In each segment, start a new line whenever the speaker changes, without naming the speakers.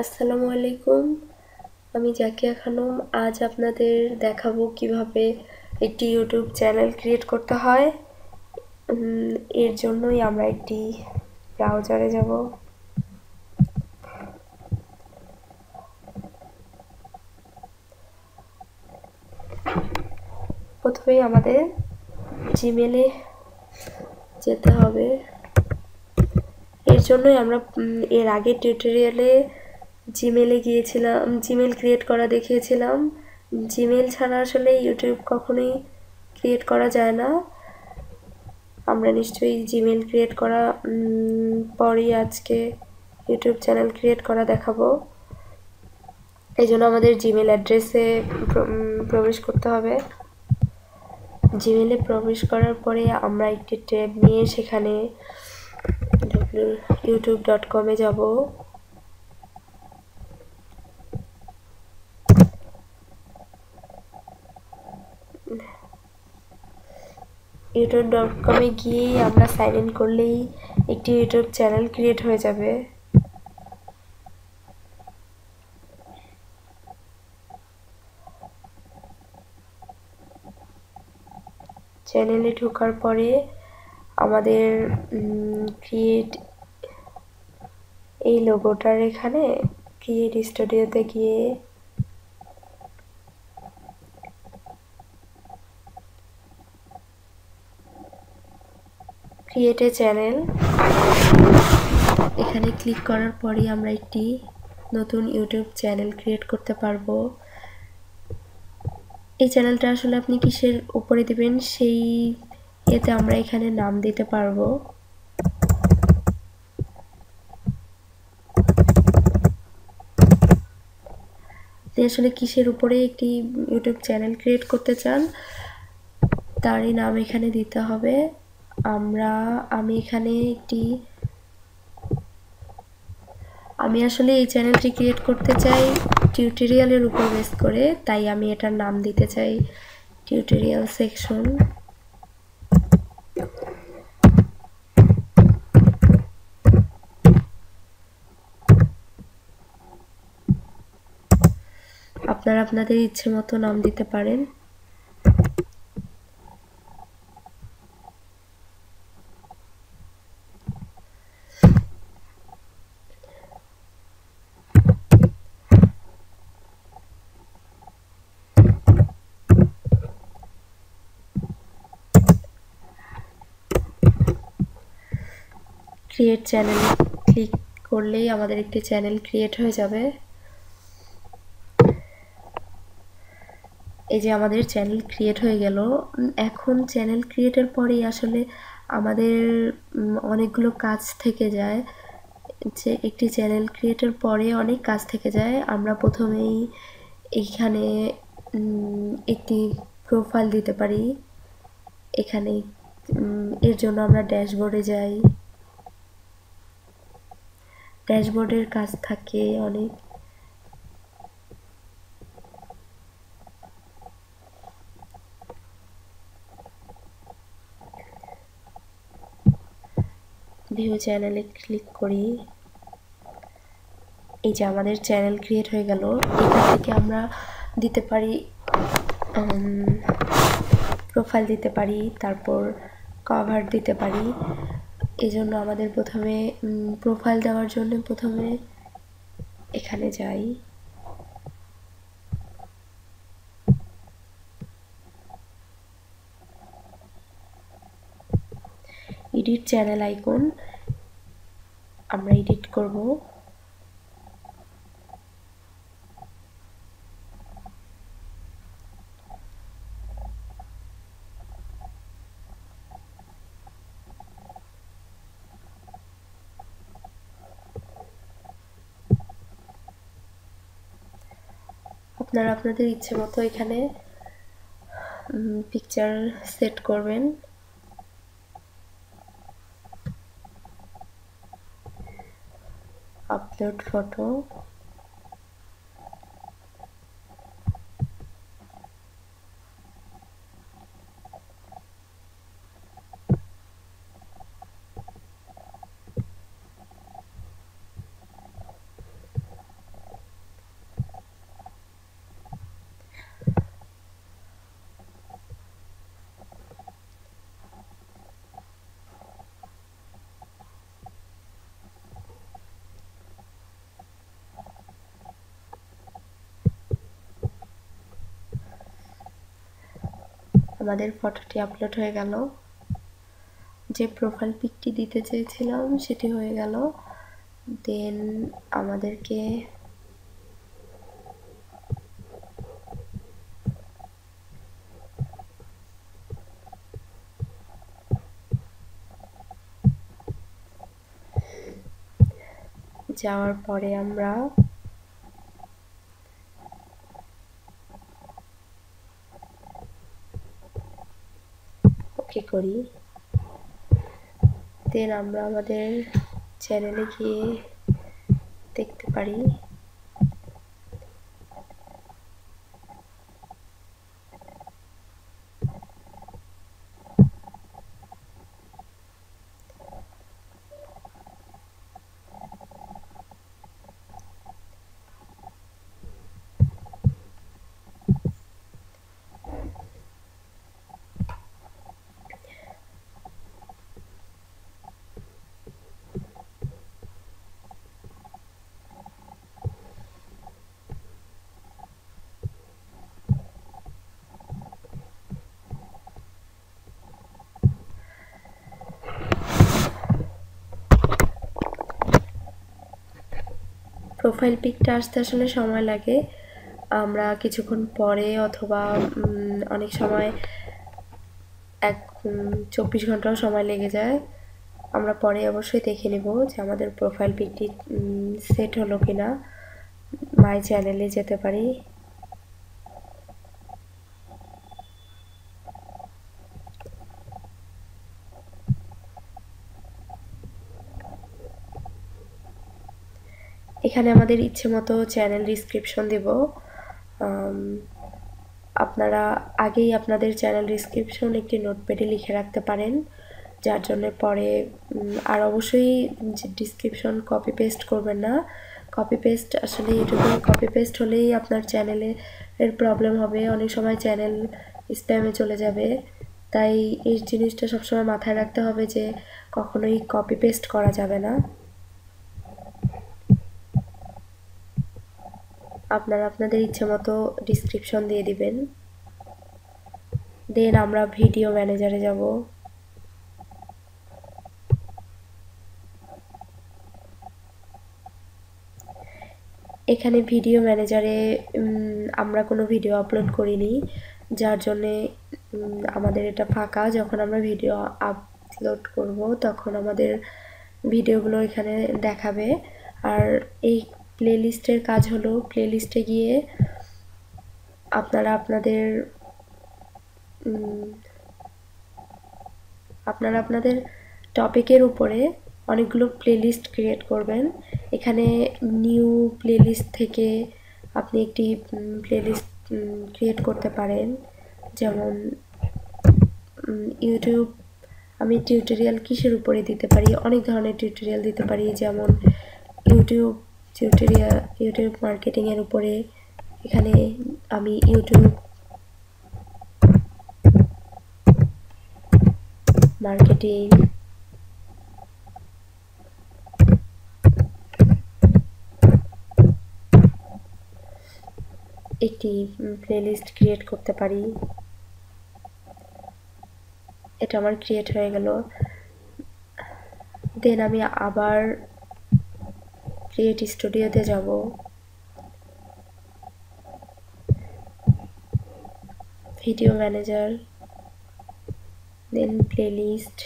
আসসালামু আলাইকুম। আমি জাকিয়া খানম। আজ আপনাদের দেখাবো কিভাবে একটি ইউটিউব চ্যানেল ক্রিয়েট করতে হয়। এর জন্যই আমরা একটি ব্রাউজারে যাব। প্রথমেই আমাদের জিমেলে যেতে হবে। এর জন্যই আমরা এর আগে টিউটোরিয়ালে জিমেলে গিয়েছিলাম, জিমেল ক্রিয়েট করা দেখিয়েছিলাম। জিমেল ছাড়া আসলে ইউটিউব কখনোই ক্রিয়েট করা যায় না। আমরা নিশ্চয়ই জিমেল ক্রিয়েট করা পরই আজকে ইউটিউব চ্যানেল ক্রিয়েট করা দেখাবো। এই জন্য আমাদের জিমেল অ্যাড্রেসে প্রবেশ করতে হবে। জিমেলে প্রবেশ করার পরে আমরা একটি ট্যাব নিয়ে সেখানে youtube.com-এ যাব। youtube.com-এ গিয়েই আমরা সাইন ইন করলেই একটি ইউটিউব চ্যানেল ক্রিয়েট হয়ে যাবে। চ্যানেলে ঢোকার পরে আমাদের ক্রিয়েট এই লোগোটার এখানে ক্রিয়েট স্টুডিওতে গিয়ে ক্রিয়েট এ চ্যানেল এখানে ক্লিক করার পরে আমরা একটি নতুন ইউটিউব চ্যানেল ক্রিয়েট করতে পারবো। এই চ্যানেলটা আসলে আপনি কিসের উপরে দিবেন সেই এতে আমরা এখানে নাম দিতে পারবো। আপনি আসলে কিসের উপরে একটি ইউটিউব চ্যানেল ক্রিয়েট করতে চান তারই নাম এখানে দিতে হবে। আমি এখানে আমি আসলে এই চ্যানেলটি ক্রিয়েট করতে চাই টিউটোরিয়ালের উপর বেস করে, তাই আমি এটার নাম দিতে চাই টিউটোরিয়াল সেকশন। আপনারা আপনাদের ইচ্ছে মতো নাম দিতে পারেন। ক্রিয়েট চ্যানেলে ক্লিক করলেই আমাদের একটি চ্যানেল ক্রিয়েট হয়ে যাবে। এই যে আমাদের চ্যানেল ক্রিয়েট হয়ে গেল। এখন চ্যানেল ক্রিয়েটের পরেই আসলে আমাদের অনেকগুলো কাজ থেকে যায়। যে একটি চ্যানেল ক্রিয়েটের পরে অনেক কাজ থেকে যায়। আমরা প্রথমেই এইখানে একটি প্রোফাইল দিতে পারি। এখানে এর জন্য আমরা ড্যাশবোর্ডে যাই। ড্যাশবোর্ডের কাজ থাকে অনেক। ভিউ চ্যানেলে ক্লিক করি। এই যে আমাদের চ্যানেল ক্রিয়েট হয়ে গেল। এখান থেকে আমরা দিতে পারি প্রোফাইল দিতে পারি, তারপর কভার দিতে পারি। এই জন্য আমাদের প্রথমে প্রোফাইল দেওয়ার জন্য প্রথমে এখানে যাই। এডিট চ্যানেল আইকন আমরা এডিট করব। আপনারা আপনাদের ইচ্ছে মতো এখানে পিকচার সেট করবেন। আপলোড ফটো, আমাদের ফটোটি আপলোড হয়ে গেল। যে প্রোফাইল পিকটি দিতে চেয়েছিলাম সেটি হয়ে গেল। দেন আমাদেরকে যাওয়ার পরে আমরা ওকে করি। দেন আমরা আমাদের চ্যানেলে গিয়ে দেখতে পারি প্রোফাইল পিকটা আসতে আসলে সময় লাগে। আমরা কিছুক্ষণ পরে অথবা অনেক সময় 24 ঘন্টাও সময় লেগে যায়। আমরা পরে অবশ্যই দেখে নেব যে আমাদের প্রোফাইল পিকটি সেট হলো কিনা। মাই চ্যানেলে যেতে পারি। এখানে আমাদের ইচ্ছে মতো চ্যানেল ডিসক্রিপশন দেব। আপনারা আগেই আপনাদের চ্যানেল ডিসক্রিপশন একটি নোটপ্যাডে লিখে রাখতে পারেন, যার জন্য পরে আর অবশ্যই ডিসক্রিপশন কপি পেস্ট করবেন না। কপি পেস্ট আসলে ইউটিউবে কপি পেস্ট হলেই আপনার চ্যানেলে এর প্রবলেম হবে, অনেক সময় চ্যানেল স্প্যামে চলে যাবে। তাই এই জিনিসটা সবসময় মাথায় রাখতে হবে যে কখনোই কপি পেস্ট করা যাবে না। আপনারা আপনাদের ইচ্ছে মতো ডিসক্রিপশন দিয়ে দিবেন। দেন আমরা ভিডিও ম্যানেজারে যাব। এখানে ভিডিও ম্যানেজারে আমরা কোনো ভিডিও আপলোড করিনি, যার জন্যে আমাদের এটা ফাঁকা। যখন আমরা ভিডিও আপলোড করব তখন আমাদের ভিডিওগুলো এখানে দেখাবে। আর এই প্লেলিস্টের কাজ হলো প্লেলিস্টে গিয়ে আপনারা আপনাদের টপিকের উপরে অনেকগুলো প্লেলিস্ট ক্রিয়েট করবেন। এখানে নিউ প্লেলিস্ট থেকে আপনি একটি প্লেলিস্ট ক্রিয়েট করতে পারেন। যেমন ইউটিউব, আমি টিউটোরিয়াল কিসের উপরে দিতে পারি, অনেক ধরনের টিউটোরিয়াল দিতে পারি। যেমন ইউটিউব মার্কেটিংয়ের উপরে এখানে আমি ইউটিউব মার্কেটিং, একটি প্লেলিস্ট ক্রিয়েট করতে পারি। এটা আমার ক্রিয়েট হয়ে গেল। দেন আমি আবার ক্রিয়েট স্টুডিওতে যাব। ভিডিও ম্যানেজার, দেন প্লেলিস্ট।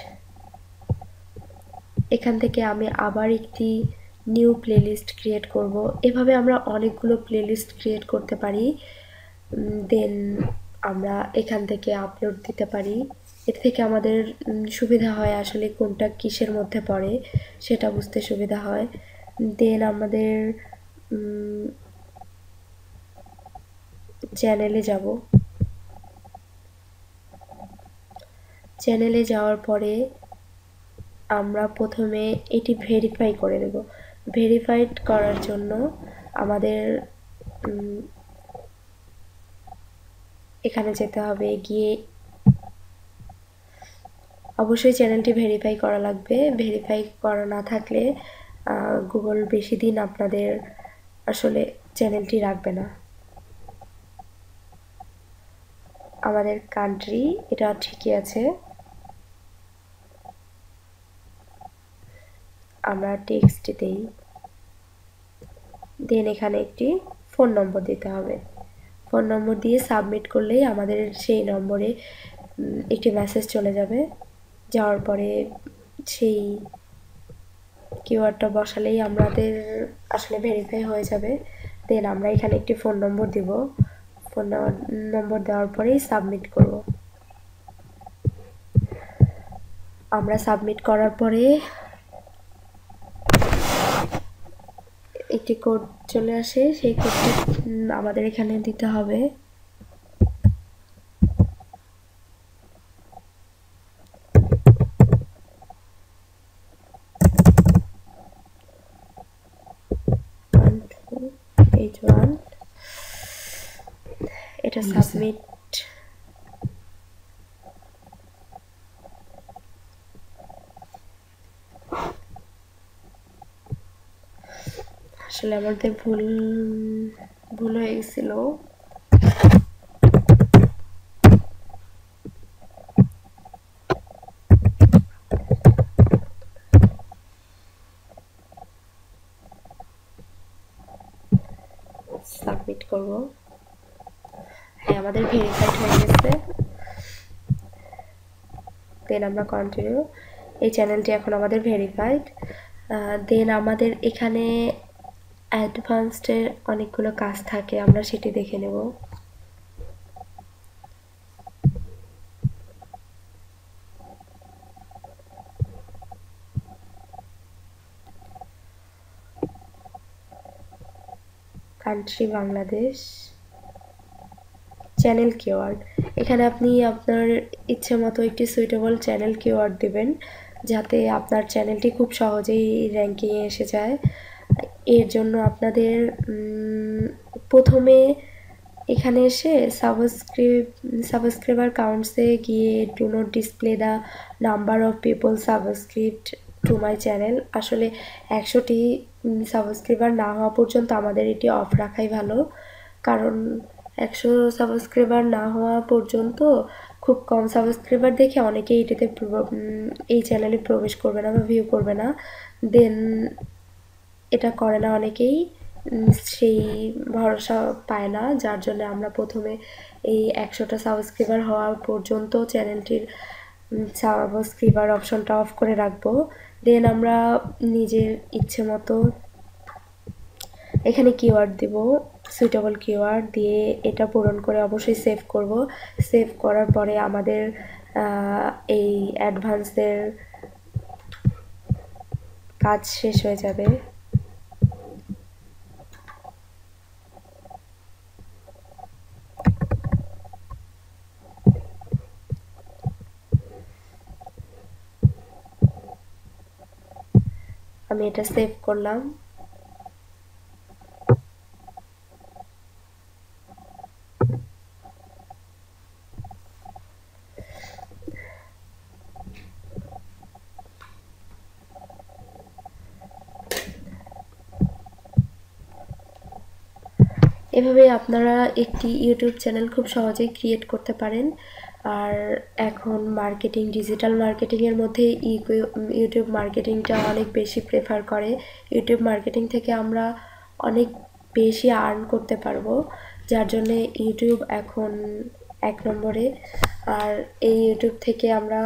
এখান থেকে আমি আবার একটি নিউ প্লেলিস্ট ক্রিয়েট করব। এভাবে আমরা অনেকগুলো প্লেলিস্ট ক্রিয়েট করতে পারি। দেন আমরা এখান থেকে আপলোড দিতে পারি। এর থেকে আমাদের সুবিধা হয় আসলে কোনটা কিসের মধ্যে পড়ে সেটা বুঝতে সুবিধা হয়। দেন আমাদের চ্যানেলে যাব। চ্যানেলে যাওয়ার পরে আমরা প্রথমে এটি ভেরিফাই করে নেব। ভেরিফাইড করার জন্য আমাদের এখানে যেতে হবে। গিয়ে অবশ্যই চ্যানেলটি ভেরিফাই করা লাগবে। ভেরিফাই করা না থাকলে গুগল বেশি দিন আপনাদের আসলে চ্যানেলটি রাখবে না। আমাদের কান্ট্রি এটা ঠিকই আছে, আমরা টেক্সট দেই, দেন এখানে একটি ফোন নম্বর দিতে হবে। ফোন নম্বর দিয়ে সাবমিট করলেই আমাদের সেই নম্বরে একটি মেসেজ চলে যাবে। যাওয়ার পরে সেই কিওয়ার্ডটা বসালেই আমাদের আসলে ভেরিফাই হয়ে যাবে। দেন আমরা এখানে একটি ফোন নম্বর দিব, ফোন নম্বর দেওয়ার পরেই সাবমিট করব। আমরা সাবমিট করার পরে একটি কোড চলে আসে, সেই কোডটি আমাদের এখানে দিতে হবে। এটা সাবমিট আসলে আমাদের ভুল হয়ে গেছিল। সাবমিট করব। হ্যাঁ, আমাদের ভেরিফাইড হয়ে গেছে। দেন আমরা কন্টিনিউ। এই চ্যানেলটি এখন আমাদের ভেরিফাইড। দেন আমাদের এখানে অ্যাডভান্সডের অনেকগুলো কাজ থাকে, আমরা সেটি দেখে নেব। Country Bangladesh, channel keyword. এখানে আপনি আপনার ইচ্ছে মতো একটি সুইটেবল চ্যানেল কিওয়ার্ড দেবেন, যাতে আপনার চ্যানেলটি খুব সহজেই র্যাঙ্কিংয়ে এসে যায়। এর জন্য আপনাদের প্রথমে এখানে এসে সাবস্ক্রাইবার কাউন্টসে গিয়ে do not display the number of people subscribed to my channel. আসলে 100টি সাবস্ক্রাইবার না হওয়া পর্যন্ত আমাদের এটি অফ রাখাই ভালো, কারণ 100 সাবস্ক্রাইবার না হওয়া পর্যন্ত খুব কম সাবস্ক্রাইবার দেখে অনেকেই এটিতে এই চ্যানেলে প্রবেশ করবে না বা ভিউ করবে না। দেন এটা করে না অনেকেই, সেই ভরসা পায় না, যার জন্য আমরা প্রথমে এই 100টা সাবস্ক্রাইবার হওয়া পর্যন্ত চ্যানেলটির সাবস্ক্রাইবার অপশনটা অফ করে রাখবো। দেন আমরা নিজের ইচ্ছে মতো এখানে কিওয়ার্ড দিব, সুইটেবল কিওয়ার্ড দিয়ে এটা পূরণ করে অবশ্যই সেভ করব। সেভ করার পরে আমাদের এই অ্যাডভান্সের কাজ শেষ হয়ে যাবে। আমি এটা সেভ করলাম। এভাবে আপনারা একটি ইউটিউব চ্যানেল খুব সহজেই ক্রিয়েট করতে পারেন। আর এখন মার্কেটিং, ডিজিটাল মার্কেটিংয়ের মধ্যে ইউটিউব মার্কেটিংটা অনেক বেশি প্রেফার করে। ইউটিউব মার্কেটিং থেকে আমরা অনেক বেশি আর্ন করতে পারবো, যার জন্যে ইউটিউব এখন 1 নম্বরে। আর এই ইউটিউব থেকে আমরা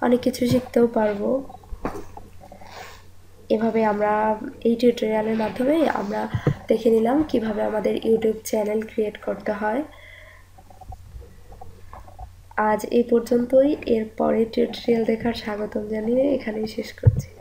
অনেক কিছু শিখতেও পারবো। এভাবে আমরা এই টিউটোরিয়ালের মাধ্যমে আমরা দেখে নিলাম কিভাবে আমাদের ইউটিউব চ্যানেল ক্রিয়েট করতে হয়। আজ এই পর্যন্তই। এর পরের টিউটোরিয়াল দেখার স্বাগতম জানিয়ে এখানেই শেষ করছি।